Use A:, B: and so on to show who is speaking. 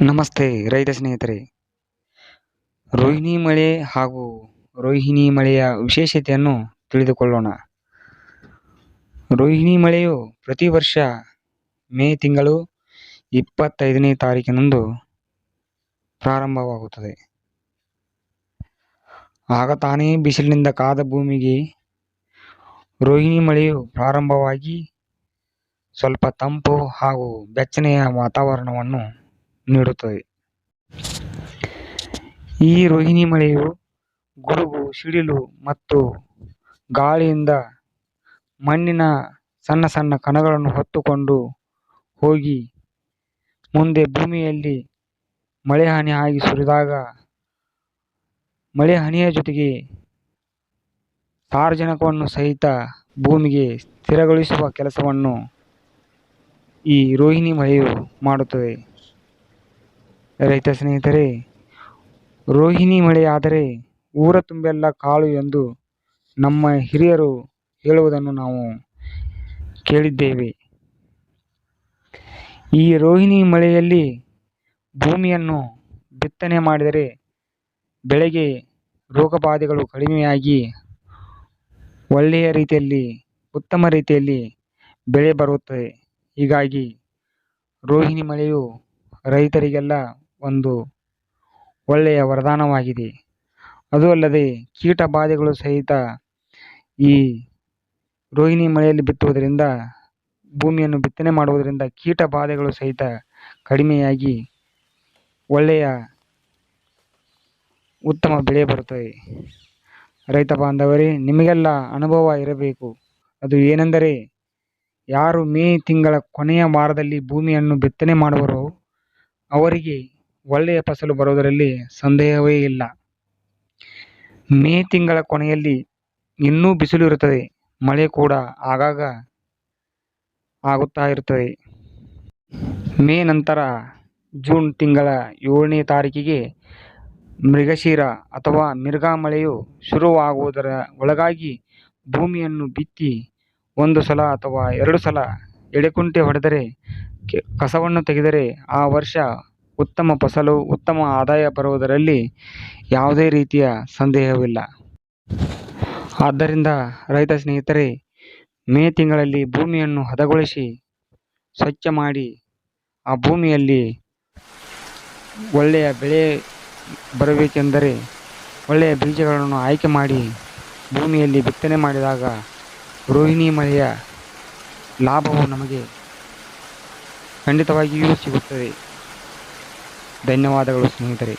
A: ನಮಸ್ತೆ ರೈತ ಸ್ನೇಹಿತರೆ. ರೋಹಿಣಿ ಮಳೆ ಹಾಗೂ ರೋಹಿಣಿ ಮಳೆಯ ವಿಶೇಷತೆಯನ್ನು ತಿಳಿದುಕೊಳ್ಳೋಣ. ರೋಹಿಣಿ ಮಳೆಯು ಪ್ರತಿ ವರ್ಷ ಮೇ ತಿಂಗಳು 25ನೇ ತಾರೀಕಿನಂದು ಪ್ರಾರಂಭವಾಗುತ್ತದೆ. ಆಗ ತಾನೇ ಬಿಸಿಲಿನಿಂದ ಕಾದ ಭೂಮಿಗೆ ರೋಹಿಣಿ ಮಳೆಯು ಪ್ರಾರಂಭವಾಗಿ ಸ್ವಲ್ಪ ತಂಪು ಹಾಗೂ ಬೆಚ್ಚನೆಯ ವಾತಾವರಣವನ್ನು ನೀಡುತ್ತದೆ. ಈ ರೋಹಿಣಿ ಮಳೆಯು ಗುಡುಗು, ಸಿಡಿಲು ಮತ್ತು ಗಾಳಿಯಿಂದ ಮಣ್ಣಿನ ಸಣ್ಣ ಸಣ್ಣ ಕಣಗಳನ್ನು ಹೊತ್ತುಕೊಂಡು ಹೋಗಿ ಮುಂದೆ ಭೂಮಿಯಲ್ಲಿ ಮಳೆಹನಿ ಆಗಿ ಸುರಿದಾಗ ಮಳೆಹನಿಯ ಜೊತೆಗೆ ಸಾರಜನಕವನ್ನು ಸಹಿತ ಭೂಮಿಗೆ ಸ್ಥಿರಗೊಳಿಸುವ ಕೆಲಸವನ್ನು ಈ ರೋಹಿಣಿ ಮಳೆಯು ಮಾಡುತ್ತದೆ. ರೈತ ಸ್ನೇಹಿತರೆ, ರೋಹಿಣಿ ಮಳೆಯಾದರೆ ಊರ ತುಂಬೆಲ್ಲ ಕಾಳು ಎಂದು ನಮ್ಮ ಹಿರಿಯರು ಹೇಳುವುದನ್ನು ನಾವು ಕೇಳಿದ್ದೇವೆ. ಈ ರೋಹಿಣಿ ಮಳೆಯಲ್ಲಿ ಭೂಮಿಯನ್ನು ಬಿತ್ತನೆ ಮಾಡಿದರೆ ಬೆಳೆಗೆ ರೋಗಬಾಧೆಗಳು ಕಡಿಮೆಯಾಗಿ ಒಳ್ಳೆಯ ರೀತಿಯಲ್ಲಿ ಉತ್ತಮ ರೀತಿಯಲ್ಲಿ ಬೆಳೆ ಬರುತ್ತದೆ. ಹೀಗಾಗಿ ರೋಹಿಣಿ ಮಳೆಯು ರೈತರಿಗೆಲ್ಲ ಒಂದು ಒಳ್ಳೆಯ ವರದಾನವಾಗಿದೆ. ಅದು ಅಲ್ಲದೆ ಕೀಟ ಬಾಧೆಗಳು ಸಹಿತ ಈ ರೋಹಿಣಿ ಮಳೆಯಲ್ಲಿ ಬಿತ್ತುವುದರಿಂದ, ಭೂಮಿಯನ್ನು ಬಿತ್ತನೆ ಮಾಡುವುದರಿಂದ ಕೀಟ ಬಾಧೆಗಳು ಸಹಿತ ಕಡಿಮೆಯಾಗಿ ಒಳ್ಳೆಯ ಉತ್ತಮ ಬೆಳೆ ಬರುತ್ತದೆ. ರೈತ ಬಾಂಧವರೇ, ನಿಮಗೆಲ್ಲ ಅನುಭವ ಇರಬೇಕು. ಅದು ಏನೆಂದರೆ, ಯಾರು ಮೇ ತಿಂಗಳ ಕೊನೆಯ ವಾರದಲ್ಲಿ ಭೂಮಿಯನ್ನು ಬಿತ್ತನೆ ಮಾಡುವರೋ ಅವರಿಗೆ ಒಳ್ಳೆಯ ಫಸಲು ಬರುವುದರಲ್ಲಿ ಸಂದೇಹವೇ ಇಲ್ಲ. ಮೇ ತಿಂಗಳ ಕೊನೆಯಲ್ಲಿ ಇನ್ನೂ ಬಿಸಿಲು ಇರುತ್ತದೆ, ಮಳೆ ಕೂಡ ಆಗಾಗ ಆಗುತ್ತಾ ಇರುತ್ತದೆ. ಮೇ ನಂತರ ಜೂನ್ ತಿಂಗಳ 7ನೇ ತಾರೀಕಿಗೆ ಮೃಗಶಿರ ಅಥವಾ ಮಿರ್ಗ ಮಳೆಯು ಶುರುವಾಗುವುದರ ಒಳಗಾಗಿ ಭೂಮಿಯನ್ನು ಬಿತ್ತಿ 1 ಸಲ ಅಥವಾ 2 ಸಲ ಎಡೆಕುಂಟೆ ಹೊಡೆದರೆ, ಕಸವನ್ನು ತೆಗೆದರೆ ಆ ವರ್ಷ ಉತ್ತಮ ಫಸಲು, ಉತ್ತಮ ಆದಾಯ ಬರುವುದರಲ್ಲಿ ಯಾವುದೇ ರೀತಿಯ ಸಂದೇಹವಿಲ್ಲ. ಆದ್ದರಿಂದ ರೈತ ಸ್ನೇಹಿತರೆ, ಮೇ ತಿಂಗಳಲ್ಲಿ ಭೂಮಿಯನ್ನು ಹದಗೊಳಿಸಿ ಸ್ವಚ್ಛ ಮಾಡಿ ಆ ಭೂಮಿಯಲ್ಲಿ ಒಳ್ಳೆಯ ಬೆಳೆ ಬರಬೇಕೆಂದರೆ ಒಳ್ಳೆಯ ಬೀಜಗಳನ್ನು ಆಯ್ಕೆ ಮಾಡಿ ಭೂಮಿಯಲ್ಲಿ ಬಿತ್ತನೆ ಮಾಡಿದಾಗ ರೋಹಿಣಿ ಮಳೆಯ ಲಾಭವು ನಮಗೆ ಖಂಡಿತವಾಗಿಯೂ ಸಿಗುತ್ತದೆ. ಧನ್ಯವಾದಗಳು ಸ್ನೇಹಿತರೆ.